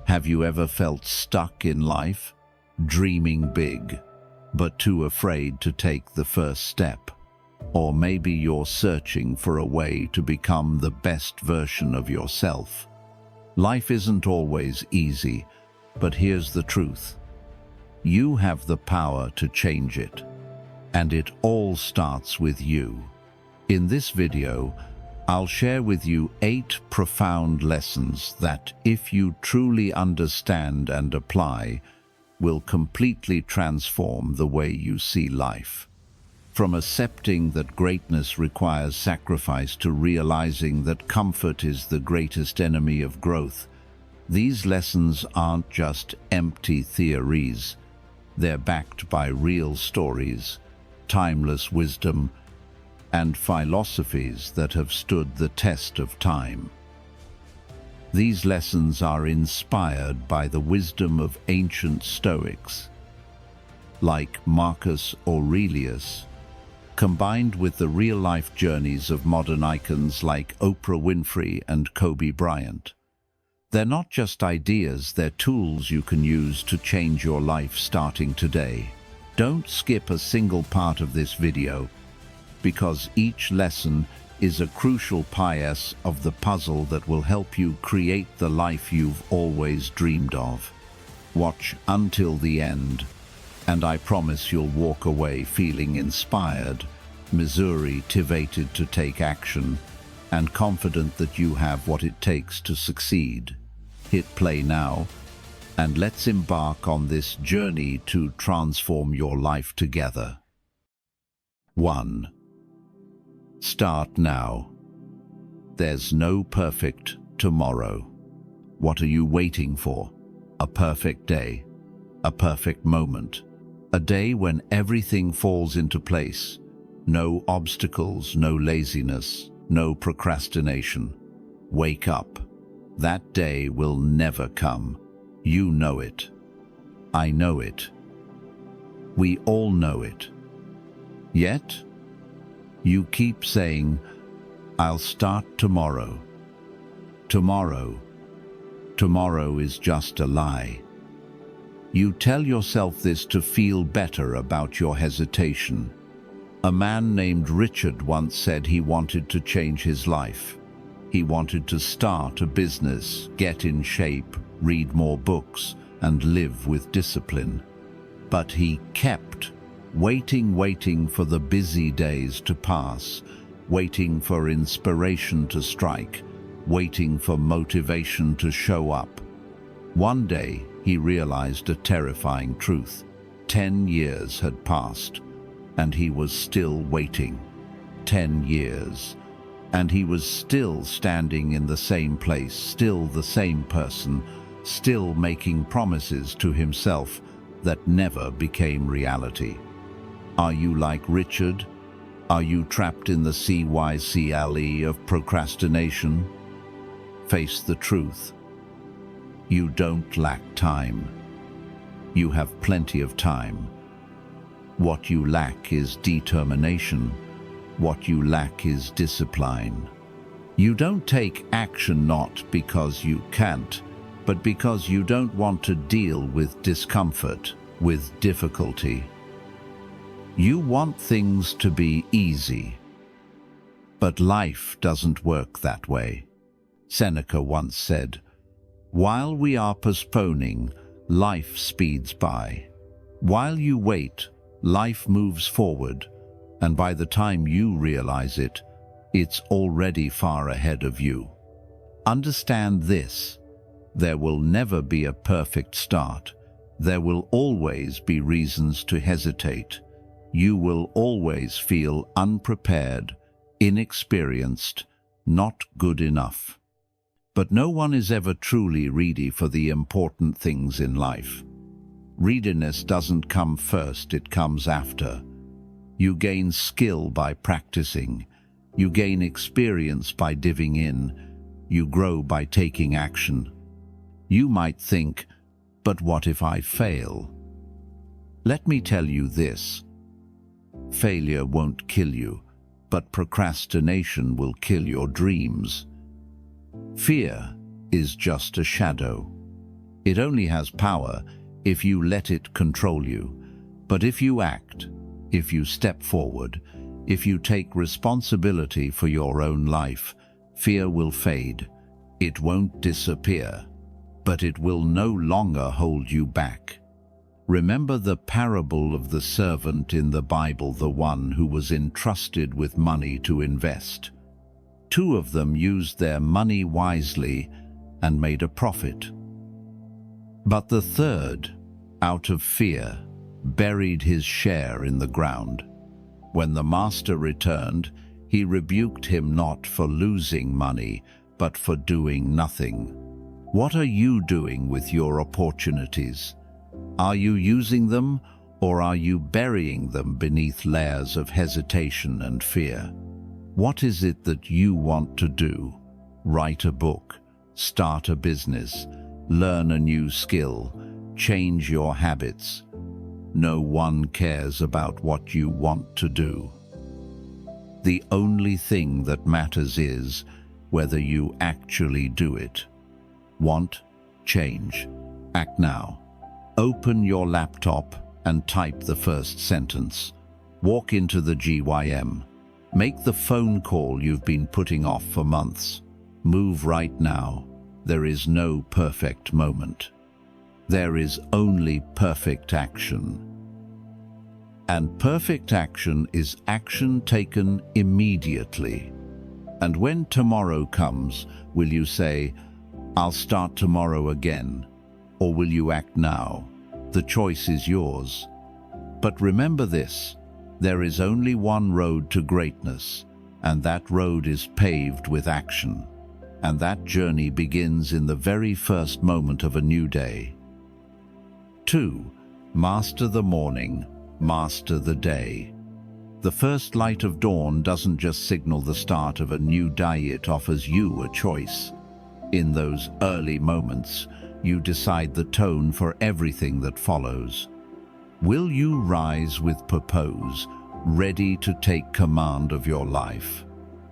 Have you ever felt stuck in life, dreaming big, but too afraid to take the first step? Or maybe you're searching for a way to become the best version of yourself. Life isn't always easy, but here's the truth. You have the power to change it, and it all starts with you. In this video, I'll share with you 8 profound lessons that, if you truly understand and apply, will completely transform the way you see life. From accepting that greatness requires sacrifice to realizing that comfort is the greatest enemy of growth, these lessons aren't just empty theories. They're backed by real stories, timeless wisdom, and philosophies that have stood the test of time. These lessons are inspired by the wisdom of ancient Stoics, like Marcus Aurelius, combined with the real-life journeys of modern icons like Oprah Winfrey and Kobe Bryant. They're not just ideas, they're tools you can use to change your life starting today. Don't skip a single part of this video, because each lesson is a crucial piece of the puzzle that will help you create the life you've always dreamed of. Watch until the end, and I promise you'll walk away feeling inspired, motivated to take action, and confident that you have what it takes to succeed. Hit play now, and let's embark on this journey to transform your life together. 1. Start now. There's no perfect tomorrow. What are you waiting for? A perfect day, a perfect moment, a day when everything falls into place. No obstacles, no laziness, no procrastination. Wake up. That day will never come. You know it. I know it. We all know it. Yet, you keep saying, I'll start tomorrow. Tomorrow. Tomorrow is just a lie. You tell yourself this to feel better about your hesitation. A man named Richard once said he wanted to change his life. He wanted to start a business, get in shape, read more books, and live with discipline. But he kept waiting for the busy days to pass, waiting for inspiration to strike, waiting for motivation to show up. One day, he realized a terrifying truth. 10 years had passed, and he was still waiting. 10 years. And he was still standing in the same place, still the same person, still making promises to himself that never became reality. Are you like Richard? Are you trapped in the cycle of procrastination? Face the truth. You don't lack time. You have plenty of time. What you lack is determination. What you lack is discipline. You don't take action not because you can't, but because you don't want to deal with discomfort, with difficulty. You want things to be easy. But life doesn't work that way. Seneca once said, "While we are postponing, life speeds by. While you wait, life moves forward, and by the time you realize it, it's already far ahead of you." Understand this: there will never be a perfect start. There will always be reasons to hesitate. You will always feel unprepared, inexperienced, not good enough. But no one is ever truly ready for the important things in life. Readiness doesn't come first, it comes after. You gain skill by practicing. You gain experience by diving in. You grow by taking action. You might think, but what if I fail? Let me tell you this. Failure won't kill you, but procrastination will kill your dreams. Fear is just a shadow. It only has power if you let it control you. But if you act, if you step forward, if you take responsibility for your own life, fear will fade. It won't disappear, but it will no longer hold you back. Remember the parable of the servant in the Bible, the one who was entrusted with money to invest. Two of them used their money wisely and made a profit. But the third, out of fear, buried his share in the ground. When the master returned, he rebuked him not for losing money, but for doing nothing. What are you doing with your opportunities? Are you using them, or are you burying them beneath layers of hesitation and fear? What is it that you want to do? Write a book, start a business, learn a new skill, change your habits. No one cares about what you want to do. The only thing that matters is whether you actually do it. Want, change, act now. Open your laptop and type the first sentence. Walk into the GYM. Make the phone call you've been putting off for months. Move right now. There is no perfect moment. There is only perfect action. And perfect action is action taken immediately. And when tomorrow comes, will you say, "I'll start tomorrow again"? Or will you act now? The choice is yours. But remember this, there is only one road to greatness, and that road is paved with action. And that journey begins in the very first moment of a new day. 2. Master the morning, master the day. The first light of dawn doesn't just signal the start of a new day, it offers you a choice. In those early moments, you decide the tone for everything that follows. Will you rise with purpose, ready to take command of your life?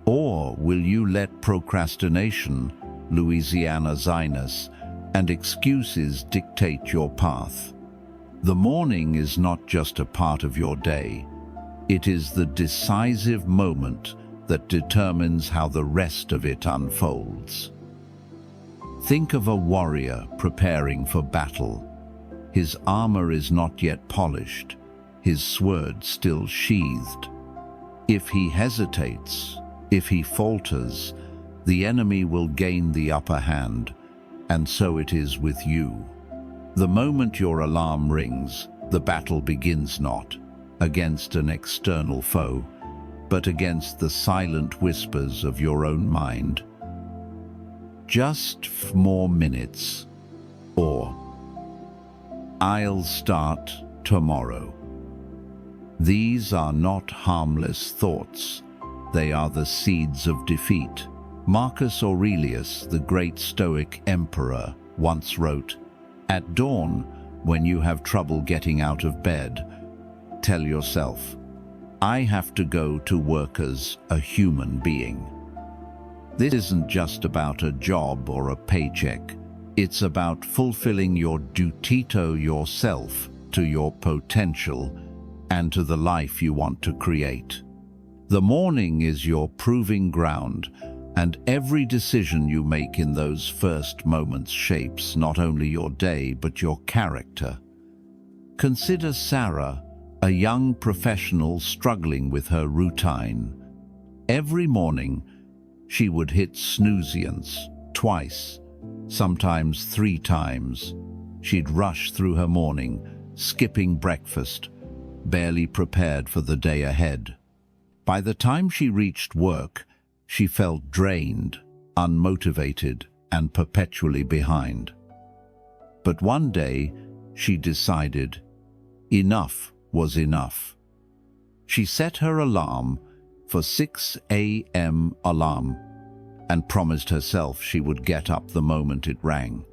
Or will you let procrastination, Louisiana Zinus, and excuses dictate your path? The morning is not just a part of your day. It is the decisive moment that determines how the rest of it unfolds. Think of a warrior preparing for battle. His armor is not yet polished, his sword still sheathed. If he hesitates, if he falters, the enemy will gain the upper hand, and so it is with you. The moment your alarm rings, the battle begins not against an external foe, but against the silent whispers of your own mind. Just more minutes, or I'll start tomorrow. These are not harmless thoughts. They are the seeds of defeat. Marcus Aurelius, the great Stoic emperor, once wrote, "At dawn, when you have trouble getting out of bed, tell yourself, I have to go to work as a human being." This isn't just about a job or a paycheck. It's about fulfilling your duty to yourself, to your potential, and to the life you want to create. The morning is your proving ground, and every decision you make in those first moments shapes not only your day but your character. Consider Sarah, a young professional struggling with her routine. Every morning, she would hit snooze twice, sometimes 3 times. She'd rush through her morning, skipping breakfast, barely prepared for the day ahead. By the time she reached work, she felt drained, unmotivated, and perpetually behind. But one day, she decided enough was enough. She set her alarm for 6 a.m. alarm and promised herself she would get up the moment it rang.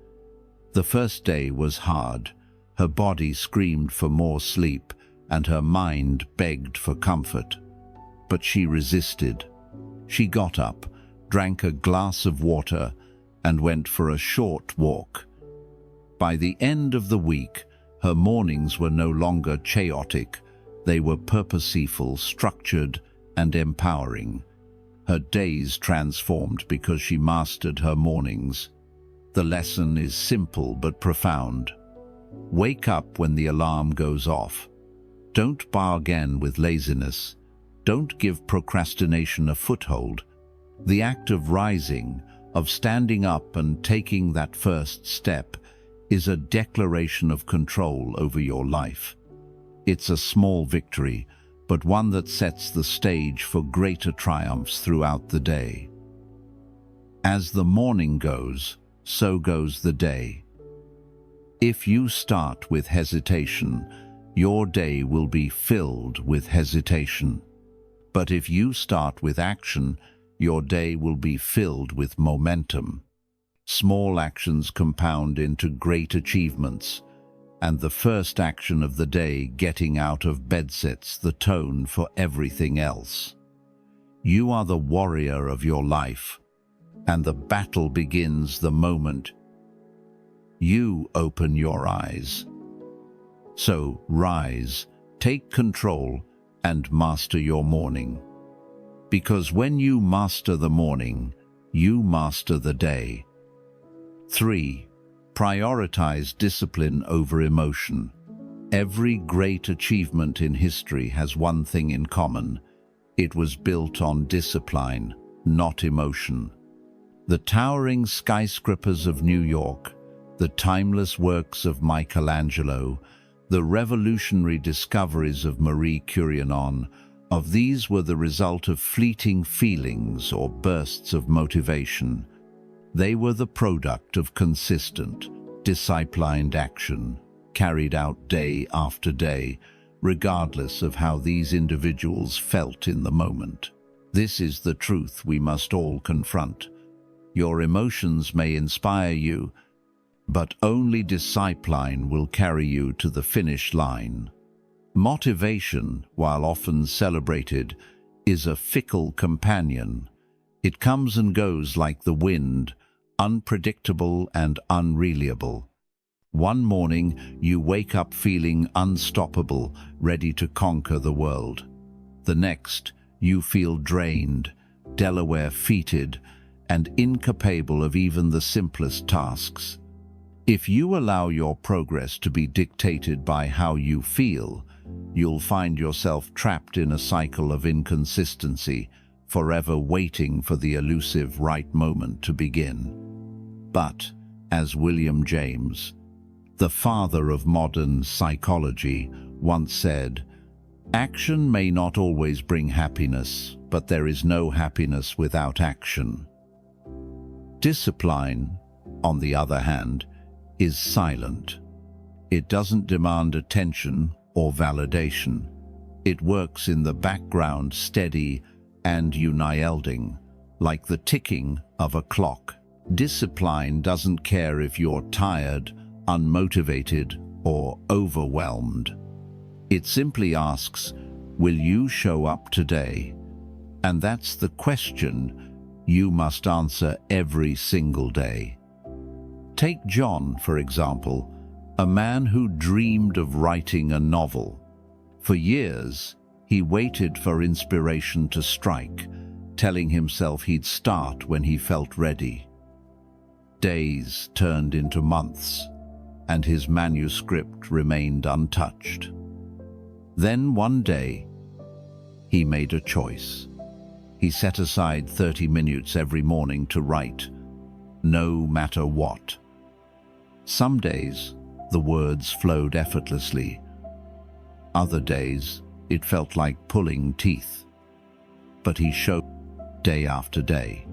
The first day was hard. Her body screamed for more sleep and her mind begged for comfort. But she resisted. She got up, drank a glass of water, and went for a short walk. By the end of the week, her mornings were no longer chaotic. They were purposeful, structured, and empowering. Her days transformed because she mastered her mornings. The lesson is simple but profound. Wake up when the alarm goes off. Don't bargain with laziness. Don't give procrastination a foothold. The act of rising, of standing up and taking that first step, is a declaration of control over your life. It's a small victory, but one that sets the stage for greater triumphs throughout the day. As the morning goes, so goes the day. If you start with hesitation, your day will be filled with hesitation. But if you start with action, your day will be filled with momentum. Small actions compound into great achievements, and the first action of the day, getting out of bed, sets the tone for everything else. You are the warrior of your life, and the battle begins the moment you open your eyes. So rise, take control, and master your morning. Because when you master the morning, you master the day. 3. Prioritize discipline over emotion. Every great achievement in history has one thing in common. It was built on discipline, not emotion. The towering skyscrapers of New York, the timeless works of Michelangelo, the revolutionary discoveries of Marie Curie, of these were the result of fleeting feelings or bursts of motivation. They were the product of consistent, disciplined action, carried out day after day, regardless of how these individuals felt in the moment. This is the truth we must all confront. Your emotions may inspire you, but only discipline will carry you to the finish line. Motivation, while often celebrated, is a fickle companion. It comes and goes like the wind, unpredictable and unreliable. One morning, you wake up feeling unstoppable, ready to conquer the world. The next, you feel drained, Delaware-feeted, and incapable of even the simplest tasks. If you allow your progress to be dictated by how you feel, you'll find yourself trapped in a cycle of inconsistency, forever waiting for the elusive right moment to begin. But, as William James, the father of modern psychology, once said, action may not always bring happiness, but there is no happiness without action. Discipline, on the other hand, is silent. It doesn't demand attention or validation. It works in the background, steady and unyielding, like the ticking of a clock. Discipline doesn't care if you're tired, unmotivated, or overwhelmed. It simply asks, will you show up today? And that's the question you must answer every single day. Take John, for example, a man who dreamed of writing a novel. For years, he waited for inspiration to strike, telling himself he'd start when he felt ready. Days turned into months, and his manuscript remained untouched. Then one day, he made a choice. He set aside 30 minutes every morning to write, no matter what. Some days, the words flowed effortlessly. Other days, it felt like pulling teeth. But he showed day after day.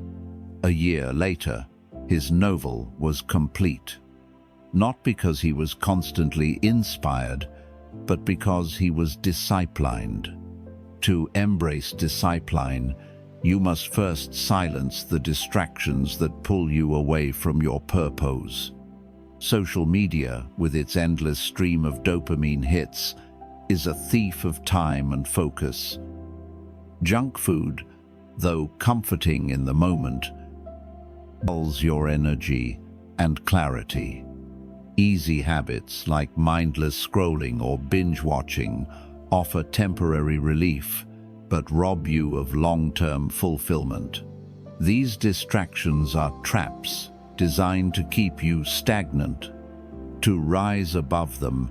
A year later, his novel was complete. Not because he was constantly inspired, but because he was disciplined. To embrace discipline, you must first silence the distractions that pull you away from your purpose. Social media, with its endless stream of dopamine hits, is a thief of time and focus. Junk food, though comforting in the moment, dulls your energy and clarity. Easy habits like mindless scrolling or binge-watching offer temporary relief, but rob you of long-term fulfillment. These distractions are traps designed to keep you stagnant. To rise above them,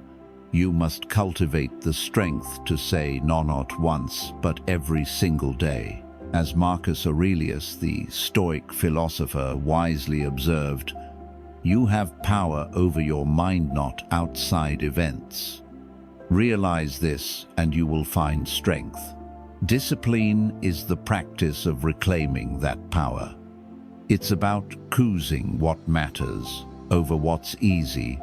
you must cultivate the strength to say no, not once, but every single day. As Marcus Aurelius, the Stoic philosopher, wisely observed, "You have power over your mind, not outside events." Realize this and you will find strength. Discipline is the practice of reclaiming that power. It's about choosing what matters over what's easy,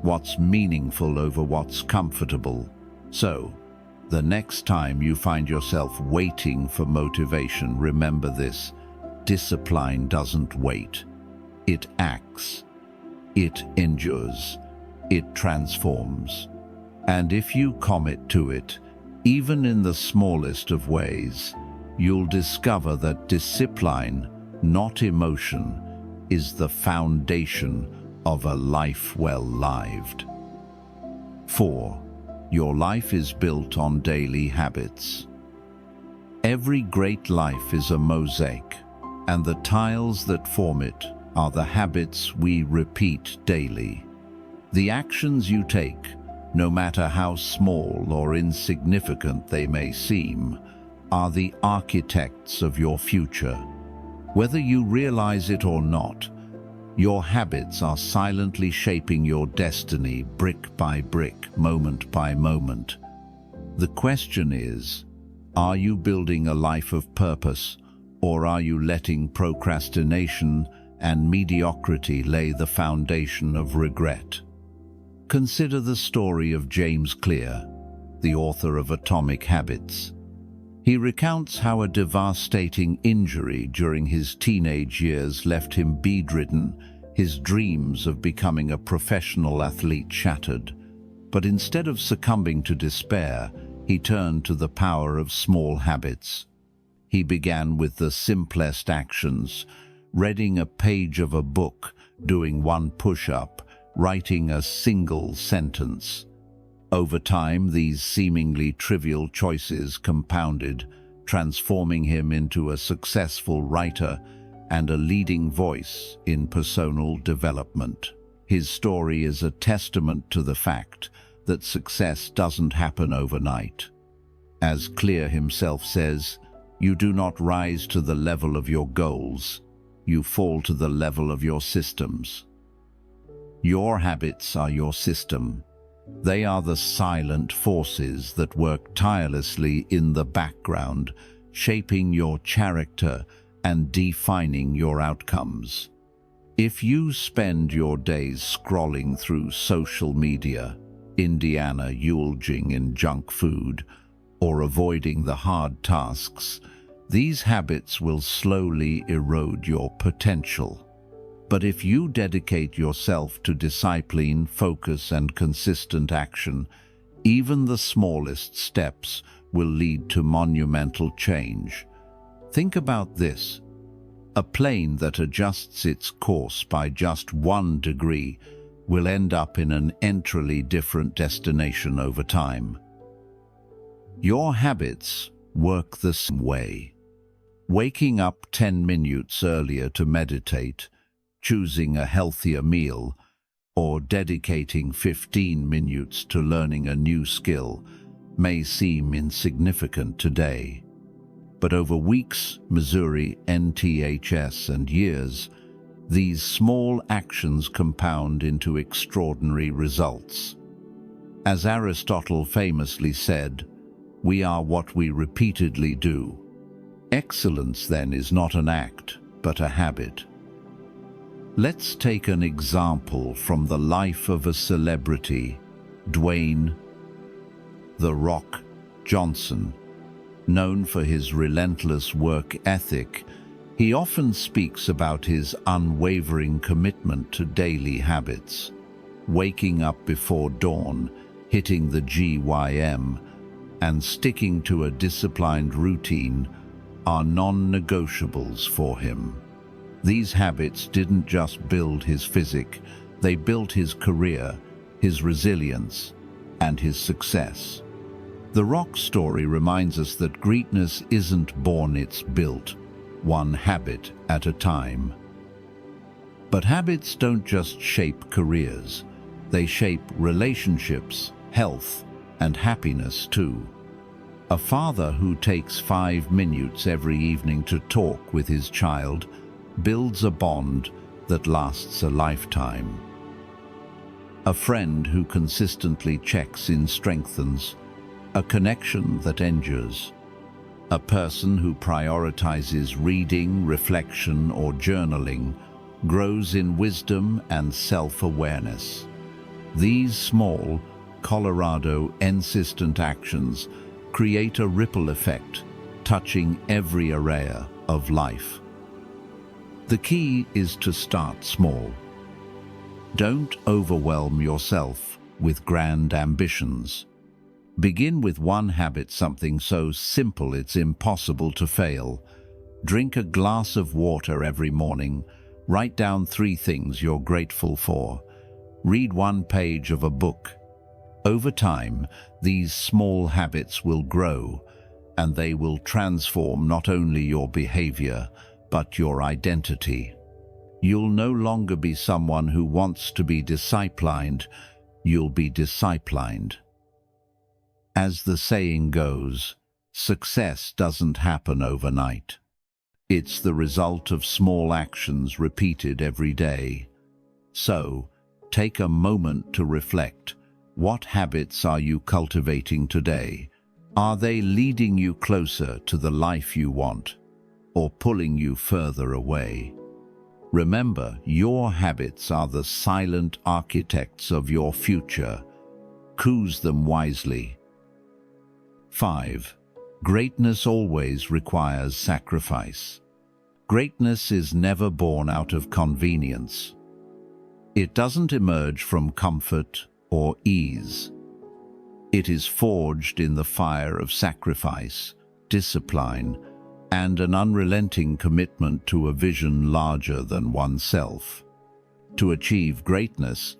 what's meaningful over what's comfortable. So, the next time you find yourself waiting for motivation, remember this: discipline doesn't wait. It acts. It endures. It transforms. And if you commit to it, even in the smallest of ways, you'll discover that discipline, not emotion, is the foundation of a life well lived. 4. Your life is built on daily habits. Every great life is a mosaic, and the tiles that form it are the habits we repeat daily. The actions you take, no matter how small or insignificant they may seem, are the architects of your future. Whether you realize it or not, your habits are silently shaping your destiny brick by brick, moment by moment. The question is, are you building a life of purpose, or are you letting procrastination and mediocrity lay the foundation of regret? Consider the story of James Clear, the author of Atomic Habits. He recounts how a devastating injury during his teenage years left him bedridden, his dreams of becoming a professional athlete shattered. But instead of succumbing to despair, he turned to the power of small habits. He began with the simplest actions: reading a page of a book, doing one push-up, writing a single sentence. Over time, these seemingly trivial choices compounded, transforming him into a successful writer and a leading voice in personal development. His story is a testament to the fact that success doesn't happen overnight. As Clear himself says, "You do not rise to the level of your goals, you fall to the level of your systems." Your habits are your system. They are the silent forces that work tirelessly in the background, shaping your character and defining your outcomes. If you spend your days scrolling through social media, indulging in junk food, or avoiding the hard tasks, these habits will slowly erode your potential. But if you dedicate yourself to discipline, focus, and consistent action, even the smallest steps will lead to monumental change. Think about this: a plane that adjusts its course by just 1 degree will end up in an entirely different destination over time. Your habits work the same way. Waking up 10 minutes earlier to meditate, choosing a healthier meal, or dedicating 15 minutes to learning a new skill may seem insignificant today. But over weeks, NTHS, and years, these small actions compound into extraordinary results. As Aristotle famously said, "We are what we repeatedly do." Excellence, then, is not an act, but a habit. Let's take an example from the life of a celebrity, Dwayne "The Rock" Johnson. Known for his relentless work ethic, he often speaks about his unwavering commitment to daily habits. Waking up before dawn, hitting the gym, and sticking to a disciplined routine are non-negotiables for him. These habits didn't just build his physique, They built his career, his resilience, and his success. The rock story reminds us that greatness isn't born, it's built, one habit at a time. But habits don't just shape careers. They shape relationships, health, and happiness too. A father who takes 5 minutes every evening to talk with his child builds a bond that lasts a lifetime. A friend who consistently checks in strengthens a connection that endures. A person who prioritizes reading, reflection, or journaling grows in wisdom and self-awareness. These small, Colorado-consistent actions create a ripple effect, touching every area of life. The key is to start small. Don't overwhelm yourself with grand ambitions. Begin with one habit, something so simple it's impossible to fail. Drink a glass of water every morning. Write down 3 things you're grateful for. Read 1 page of a book. Over time, these small habits will grow, and they will transform not only your behavior, but your identity. You'll no longer be someone who wants to be disciplined, you'll be disciplined. As the saying goes, success doesn't happen overnight. It's the result of small actions repeated every day. So, take a moment to reflect. What habits are you cultivating today? Are they leading you closer to the life you want, or pulling you further away? Remember, your habits are the silent architects of your future. Choose them wisely. 5. Greatness always requires sacrifice. Greatness is never born out of convenience. It doesn't emerge from comfort or ease. It is forged in the fire of sacrifice, discipline, and an unrelenting commitment to a vision larger than oneself. To achieve greatness,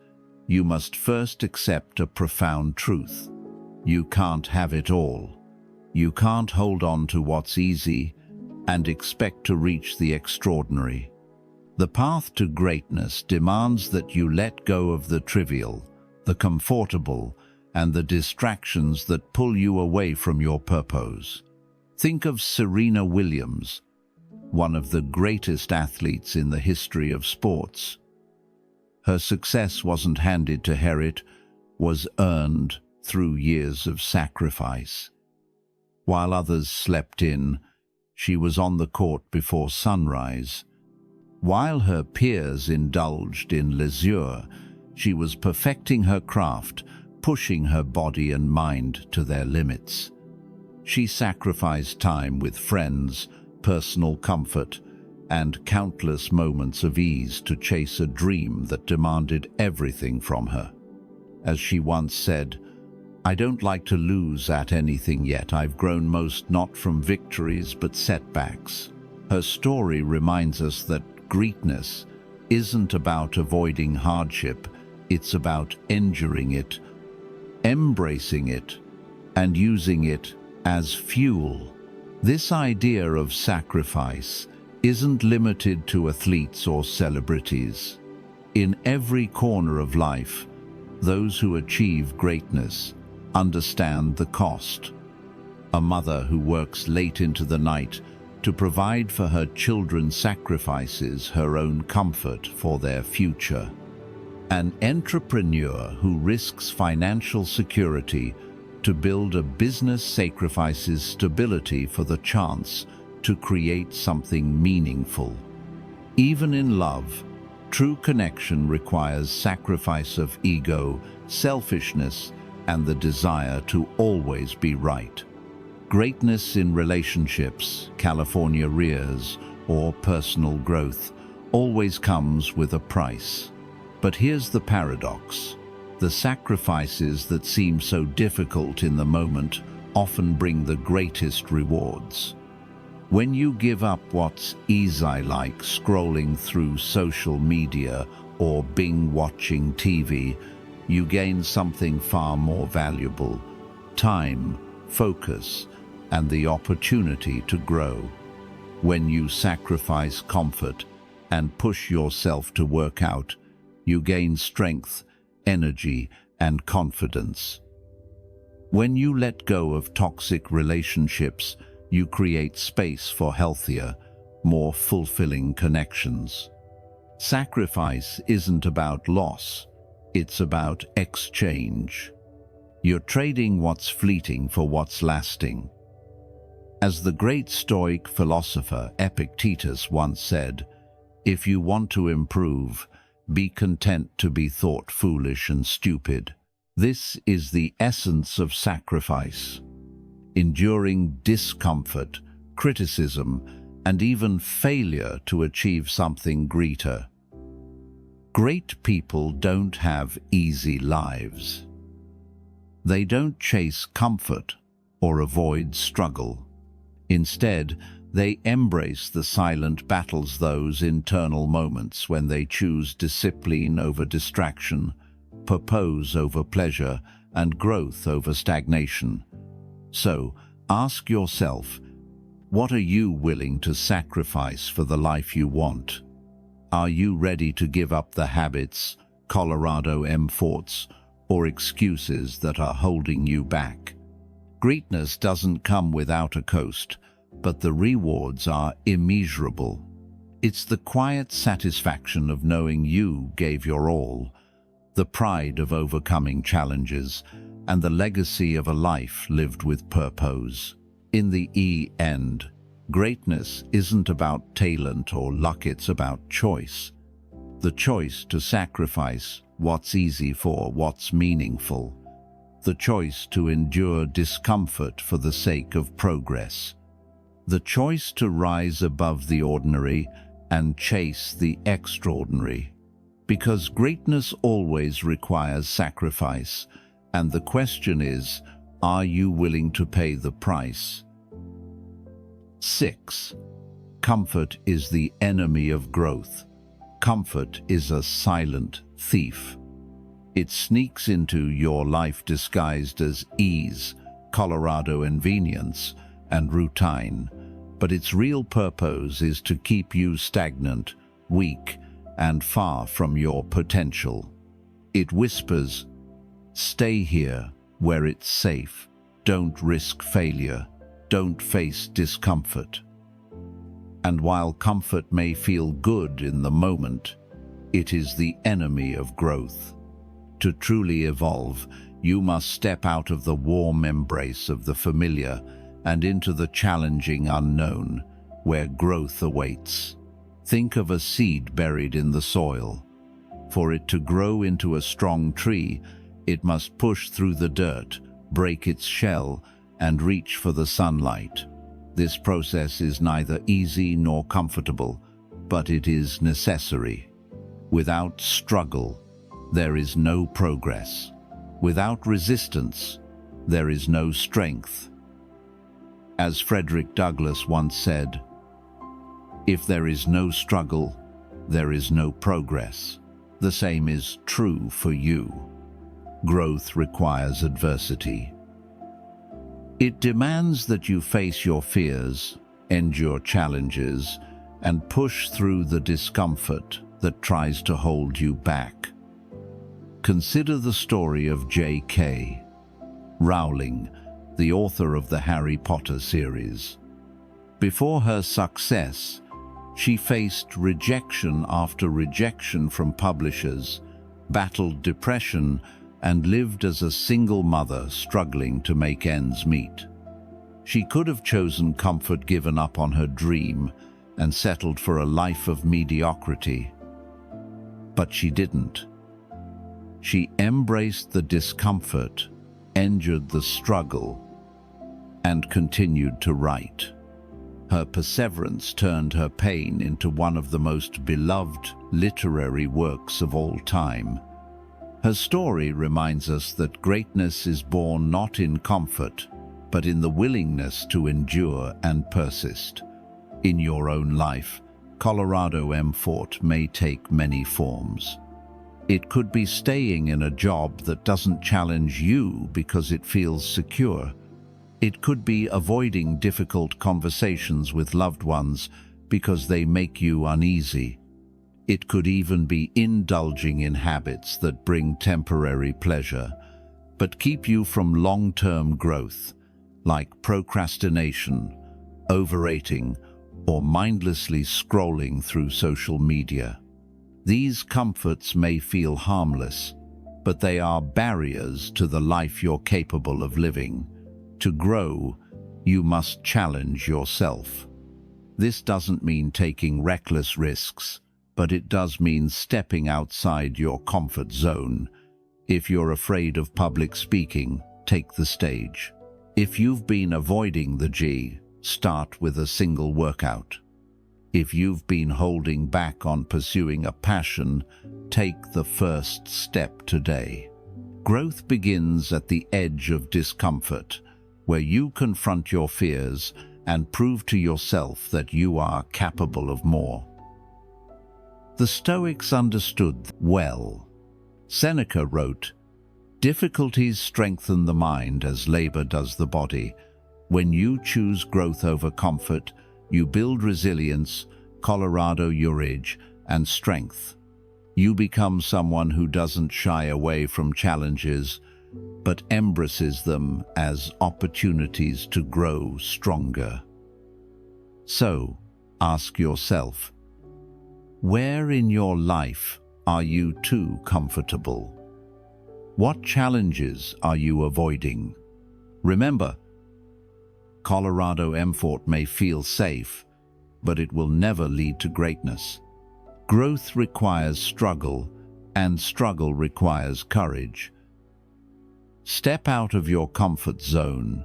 you must first accept a profound truth. You can't have it all. You can't hold on to what's easy and expect to reach the extraordinary. The path to greatness demands that you let go of the trivial, the comfortable, and the distractions that pull you away from your purpose. Think of Serena Williams, one of the greatest athletes in the history of sports. Her success wasn't handed to her, it was earned through years of sacrifice. While others slept in, she was on the court before sunrise. While her peers indulged in leisure, she was perfecting her craft, pushing her body and mind to their limits. She sacrificed time with friends, personal comfort, and countless moments of ease to chase a dream that demanded everything from her. As she once said, "I don't like to lose at anything yet. I've grown most not from victories but setbacks." Her story reminds us that greatness isn't about avoiding hardship, it's about enduring it, embracing it, and using it as fuel. This idea of sacrifice isn't limited to athletes or celebrities. In every corner of life, those who achieve greatness understand the cost. A mother who works late into the night to provide for her children sacrifices her own comfort for their future. An entrepreneur who risks financial security to build a business sacrifices stability for the chance to create something meaningful. Even in love, true connection requires sacrifice of ego, selfishness, and the desire to always be right. Greatness in relationships, California rears, or personal growth always comes with a price. But here's the paradox. The sacrifices that seem so difficult in the moment often bring the greatest rewards. When you give up what's easy, like scrolling through social media or binge-watching TV, you gain something far more valuable: time, focus, and the opportunity to grow. When you sacrifice comfort and push yourself to work out, you gain strength, energy, and confidence. When you let go of toxic relationships, you create space for healthier, more fulfilling connections. Sacrifice isn't about loss, it's about exchange. You're trading what's fleeting for what's lasting. As the great Stoic philosopher Epictetus once said, "If you want to improve, be content to be thought foolish and stupid." This is the essence of sacrifice. Enduring discomfort, criticism, and even failure to achieve something greater. Great people don't have easy lives. They don't chase comfort or avoid struggle. Instead, they embrace the silent battles, those internal moments when they choose discipline over distraction, purpose over pleasure, and growth over stagnation. So, ask yourself, what are you willing to sacrifice for the life you want? Are you ready to give up the habits, Colorado thoughts, or excuses that are holding you back? Greatness doesn't come without a cost, but the rewards are immeasurable. It's the quiet satisfaction of knowing you gave your all, the pride of overcoming challenges, and the legacy of a life lived with purpose. In the end, greatness isn't about talent or luck, it's about choice. The choice to sacrifice what's easy for what's meaningful. The choice to endure discomfort for the sake of progress. The choice to rise above the ordinary and chase the extraordinary. Because greatness always requires sacrifice, and the question is, are you willing to pay the price? 6. Comfort is the enemy of growth. Comfort is a silent thief. It sneaks into your life disguised as ease, Colorado convenience, and routine, but its real purpose is to keep you stagnant, weak, and far from your potential. It whispers, "Stay here where it's safe. Don't risk failure. Don't face discomfort." And while comfort may feel good in the moment, it is the enemy of growth. To truly evolve, you must step out of the warm embrace of the familiar and into the challenging unknown, where growth awaits. Think of a seed buried in the soil. For it to grow into a strong tree, it must push through the dirt, break its shell, and reach for the sunlight. This process is neither easy nor comfortable, but it is necessary. Without struggle, there is no progress. Without resistance, there is no strength. As Frederick Douglass once said, "If there is no struggle, there is no progress." The same is true for you. Growth requires adversity. It demands that you face your fears, endure challenges, and push through the discomfort that tries to hold you back. Consider the story of J.K. Rowling, the author of the Harry Potter series. Before her success, she faced rejection after rejection from publishers, battled depression, and lived as a single mother struggling to make ends meet. She could have chosen comfort, given up on her dream, and settled for a life of mediocrity. But she didn't. She embraced the discomfort, endured the struggle, and continued to write. Her perseverance turned her pain into one of the most beloved literary works of all time. Her story reminds us that greatness is born not in comfort, but in the willingness to endure and persist. In your own life, Colorado thought may take many forms. It could be staying in a job that doesn't challenge you because it feels secure. It could be avoiding difficult conversations with loved ones because they make you uneasy. It could even be indulging in habits that bring temporary pleasure, but keep you from long-term growth, like procrastination, overeating, or mindlessly scrolling through social media. These comforts may feel harmless, but they are barriers to the life you're capable of living. To grow, you must challenge yourself. This doesn't mean taking reckless risks, but it does mean stepping outside your comfort zone. If you're afraid of public speaking, take the stage. If you've been avoiding the G, start with a single workout. If you've been holding back on pursuing a passion, take the first step today. Growth begins at the edge of discomfort, where you confront your fears and prove to yourself that you are capable of more. The Stoics understood well. Seneca wrote, "Difficulties strengthen the mind as labor does the body. When you choose growth over comfort, you build resilience, Colorado urge, and strength. You become someone who doesn't shy away from challenges, but embraces them as opportunities to grow stronger." So, ask yourself, where in your life are you too comfortable? What challenges are you avoiding? Remember, Colorado Mfort may feel safe, but it will never lead to greatness. Growth requires struggle, and struggle requires courage. Step out of your comfort zone,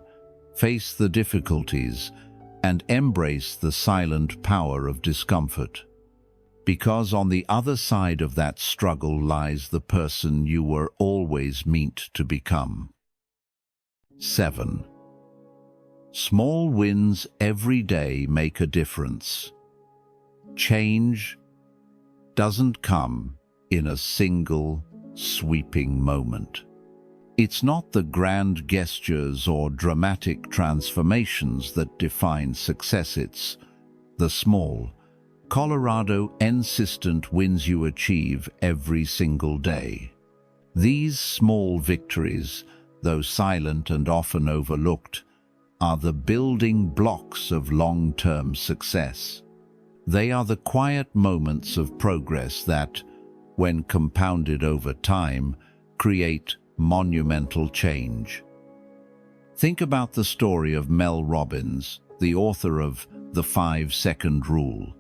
face the difficulties, and embrace the silent power of discomfort. Because on the other side of that struggle lies the person you were always meant to become. 7. Small wins every day make a difference. Change doesn't come in a single, sweeping moment. It's not the grand gestures or dramatic transformations that define success, it's the small, Colorado-consistent wins you achieve every single day. These small victories, though silent and often overlooked, are the building blocks of long-term success. They are the quiet moments of progress that, when compounded over time, create monumental change. Think about the story of Mel Robbins, the author of The 5-Second Rule.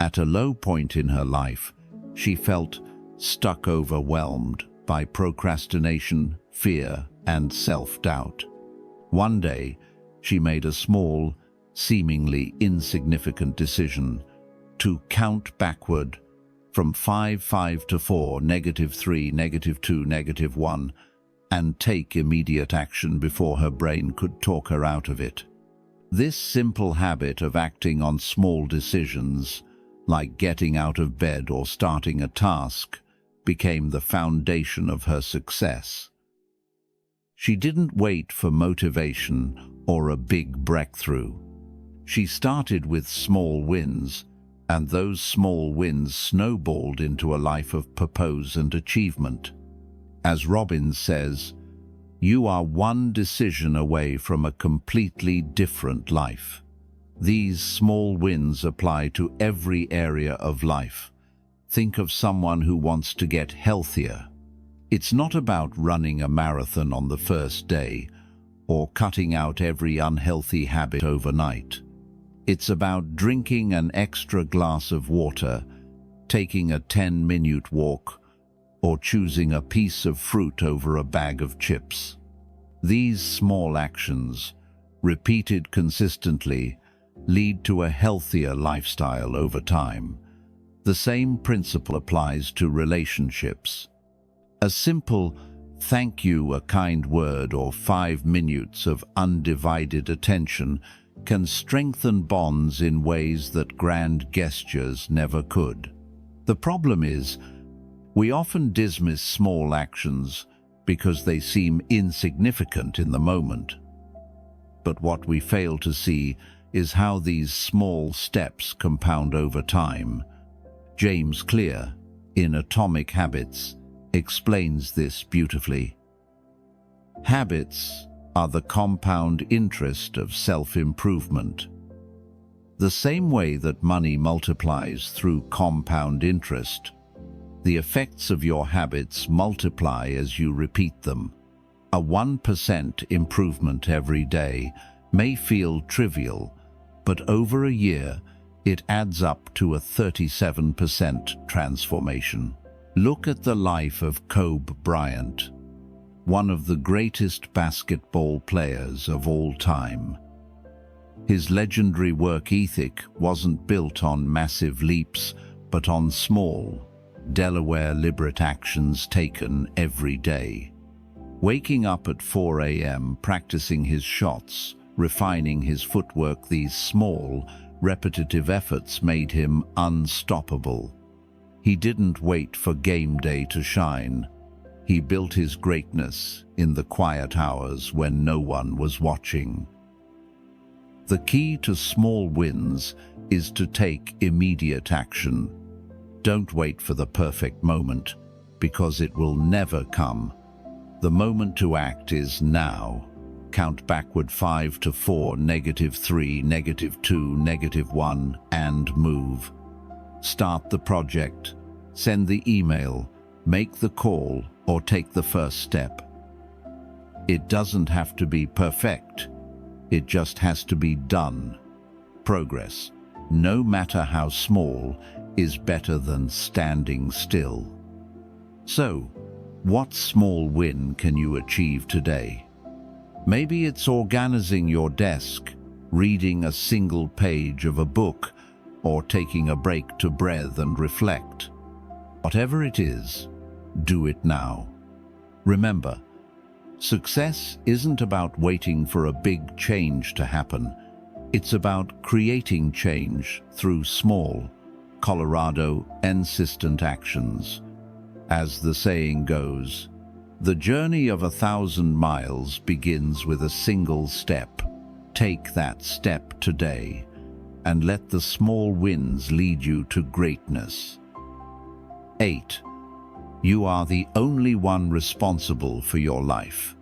At a low point in her life, she felt stuck, overwhelmed by procrastination, fear, and self-doubt. One day, she made a small, seemingly insignificant decision to count backward from 5 to 4, -3, -2, -1, and take immediate action before her brain could talk her out of it. This simple habit of acting on small decisions, like getting out of bed or starting a task, became the foundation of her success. She didn't wait for motivation or a big breakthrough. She started with small wins, and those small wins snowballed into a life of purpose and achievement. As Robbins says, "You are one decision away from a completely different life." These small wins apply to every area of life. Think of someone who wants to get healthier. It's not about running a marathon on the first day or cutting out every unhealthy habit overnight. It's about drinking an extra glass of water, taking a 10-minute walk, or choosing a piece of fruit over a bag of chips. These small actions, repeated consistently, lead to a healthier lifestyle over time. The same principle applies to relationships. A simple thank you, a kind word, or 5 minutes of undivided attention can strengthen bonds in ways that grand gestures never could. The problem is, We often dismiss small actions because they seem insignificant in the moment. But what we fail to see is how these small steps compound over time. James Clear, in Atomic Habits, explains this beautifully. Habits are the compound interest of self-improvement. The same way that money multiplies through compound interest, the effects of your habits multiply as you repeat them. A 1% improvement every day may feel trivial, but over a year, it adds up to a 37% transformation. Look at the life of Kobe Bryant, one of the greatest basketball players of all time. His legendary work ethic wasn't built on massive leaps, but on small, deliberate actions taken every day. Waking up at 4 a.m., practicing his shots, refining his footwork, these small, repetitive efforts made him unstoppable. He didn't wait for game day to shine. He built his greatness in the quiet hours when no one was watching. The key to small wins is to take immediate action. Don't wait for the perfect moment, because it will never come. The moment to act is now. Count backward 5 to 4, -3, -2, -1, and move. Start the project, send the email, make the call, or take the first step. It doesn't have to be perfect. It just has to be done. Progress, no matter how small, is better than standing still. So, what small win can you achieve today? Maybe it's organizing your desk, reading a single page of a book, or taking a break to breathe and reflect. Whatever it is, do it now. Remember, success isn't about waiting for a big change to happen. It's about creating change through small, consistent actions. As the saying goes, the journey of 1,000 miles begins with a single step. Take that step today, and let the small wins lead you to greatness. 8. You are the only one responsible for your life.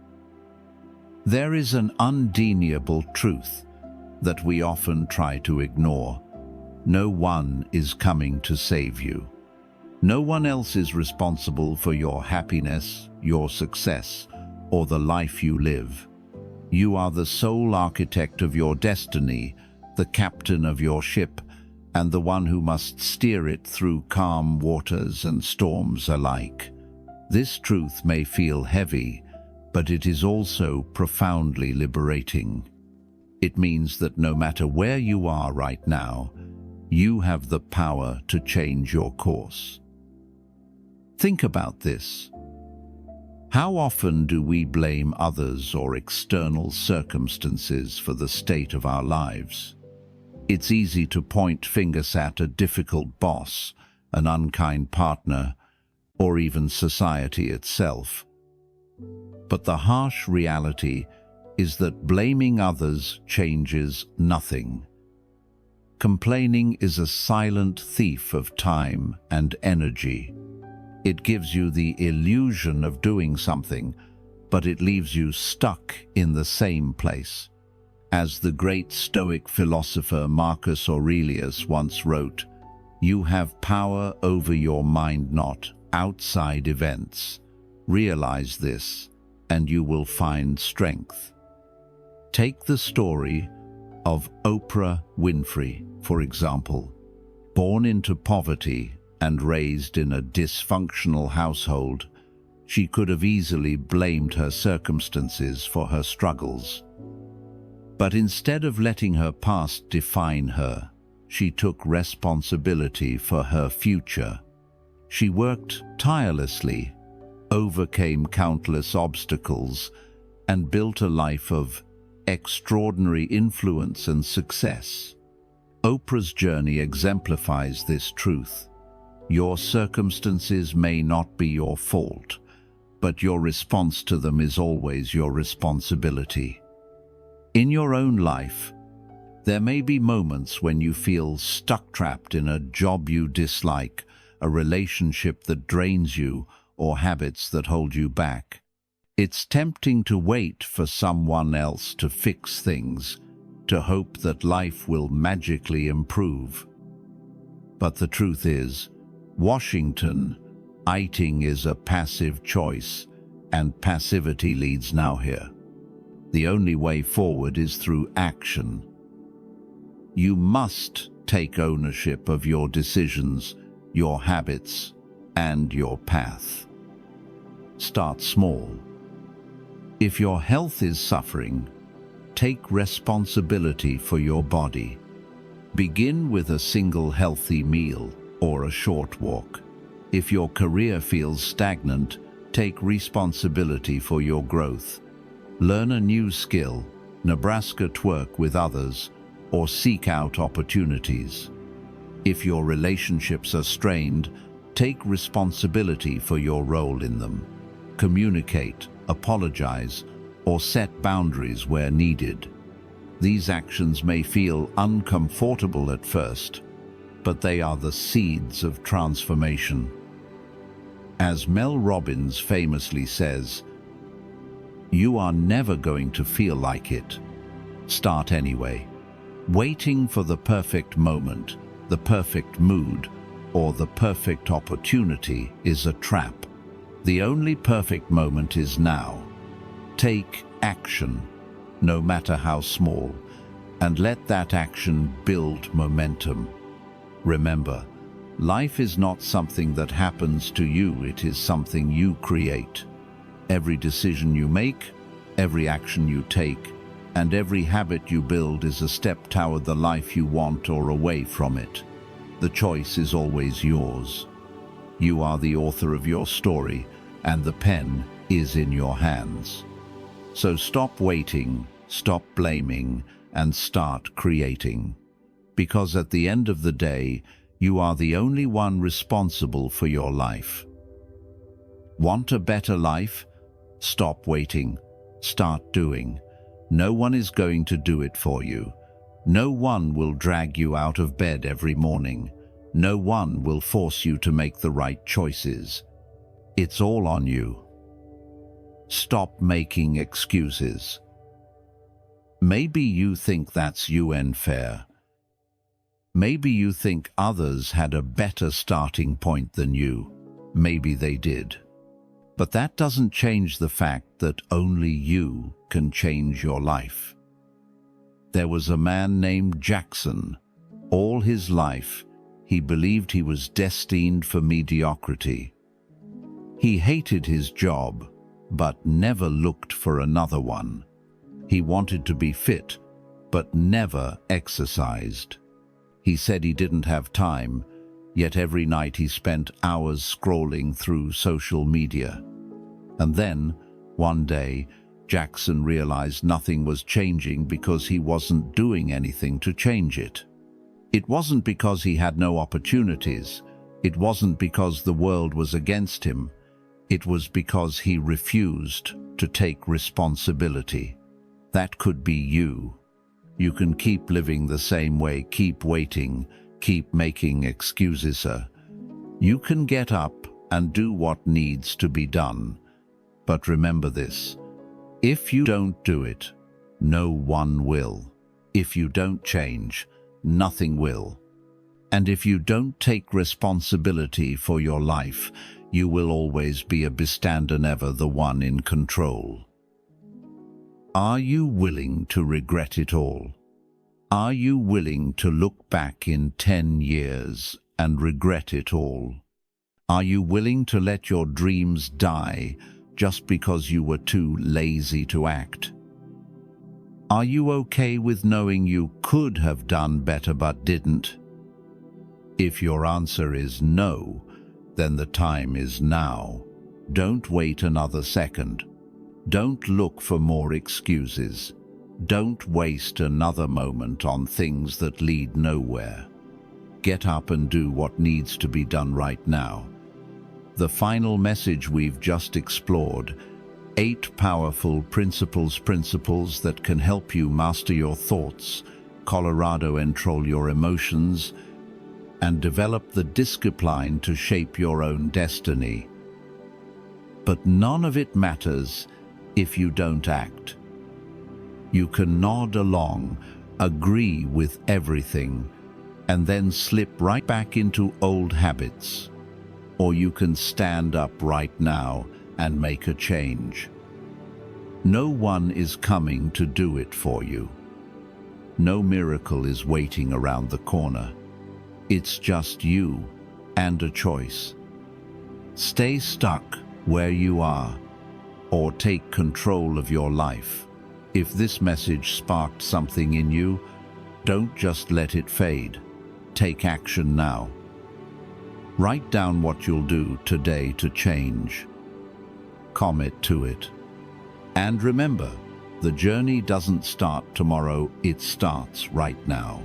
There is an undeniable truth that we often try to ignore. No one is coming to save you. No one else is responsible for your happiness, your success, or the life you live. You are the sole architect of your destiny, the captain of your ship, and the one who must steer it through calm waters and storms alike. This truth may feel heavy, but it is also profoundly liberating. It means that no matter where you are right now, you have the power to change your course. Think about this. How often do we blame others or external circumstances for the state of our lives? It's easy to point fingers at a difficult boss, an unkind partner, or even society itself. But the harsh reality is that blaming others changes nothing. Complaining is a silent thief of time and energy. It gives you the illusion of doing something, but it leaves you stuck in the same place. As the great Stoic philosopher Marcus Aurelius once wrote, "You have power over your mind, not outside events. Realize this, and you will find strength." Take the story of Oprah Winfrey, for example. Born into poverty and raised in a dysfunctional household, she could have easily blamed her circumstances for her struggles. But instead of letting her past define her, she took responsibility for her future. She worked tirelessly, overcame countless obstacles, and built a life of extraordinary influence and success. Oprah's journey exemplifies this truth. Your circumstances may not be your fault, but your response to them is always your responsibility. In your own life, there may be moments when you feel stuck, trapped in a job you dislike, a relationship that drains you, or habits that hold you back. It's tempting to wait for someone else to fix things, to hope that life will magically improve. But the truth is, Washington, eating is a passive choice, and passivity leads nowhere. The only way forward is through action. You must take ownership of your decisions, your habits, and your path. Start small. If your health is suffering, take responsibility for your body. Begin with a single healthy meal or a short walk. If your career feels stagnant, take responsibility for your growth. Learn a new skill, Nebraska twerk with others, or seek out opportunities. If your relationships are strained, take responsibility for your role in them. Communicate, apologize, or set boundaries where needed. These actions may feel uncomfortable at first, but they are the seeds of transformation. As Mel Robbins famously says, "You are never going to feel like it. Start anyway." Waiting for the perfect moment, the perfect mood, or the perfect opportunity is a trap. The only perfect moment is now. Take action, no matter how small, and let that action build momentum. Remember, life is not something that happens to you, it is something you create. Every decision you make, every action you take, and every habit you build is a step toward the life you want or away from it. The choice is always yours. You are the author of your story, and the pen is in your hands. So stop waiting, stop blaming, and start creating. Because at the end of the day, you are the only one responsible for your life. Want a better life? Stop waiting. Start doing. No one is going to do it for you. No one will drag you out of bed every morning. No one will force you to make the right choices. It's all on you. Stop making excuses. Maybe you think that's unfair. Maybe you think others had a better starting point than you. Maybe they did. But that doesn't change the fact that only you can change your life. There was a man named Jackson. All his life, he believed he was destined for mediocrity. He hated his job, but never looked for another one. He wanted to be fit, but never exercised. He said he didn't have time, yet every night he spent hours scrolling through social media. And then, one day, Jackson realized nothing was changing because he wasn't doing anything to change it. It wasn't because he had no opportunities. It wasn't because the world was against him. It was because he refused to take responsibility. That could be you. You can keep living the same way, keep waiting, keep making excuses. You can get up and do what needs to be done. But remember this, if you don't do it, no one will. If you don't change, nothing will. And if you don't take responsibility for your life, you will always be a bystander, never the one in control. Are you willing to regret it all? Are you willing to look back in 10 years and regret it all? Are you willing to let your dreams die just because you were too lazy to act? Are you okay with knowing you could have done better but didn't? If your answer is no, then the time is now. Don't wait another second. Don't look for more excuses. Don't waste another moment on things that lead nowhere. Get up and do what needs to be done right now. The final message we've just explored: 8 powerful principles that can help you master your thoughts, control your emotions, and develop the discipline to shape your own destiny. But none of it matters if you don't act. You can nod along, agree with everything, and then slip right back into old habits. Or you can stand up right now and make a change. No one is coming to do it for you. No miracle is waiting around the corner. It's just you and a choice. Stay stuck where you are, or take control of your life. If this message sparked something in you, don't just let it fade. Take action now. Write down what you'll do today to change. Commit to it. And remember, the journey doesn't start tomorrow, it starts right now.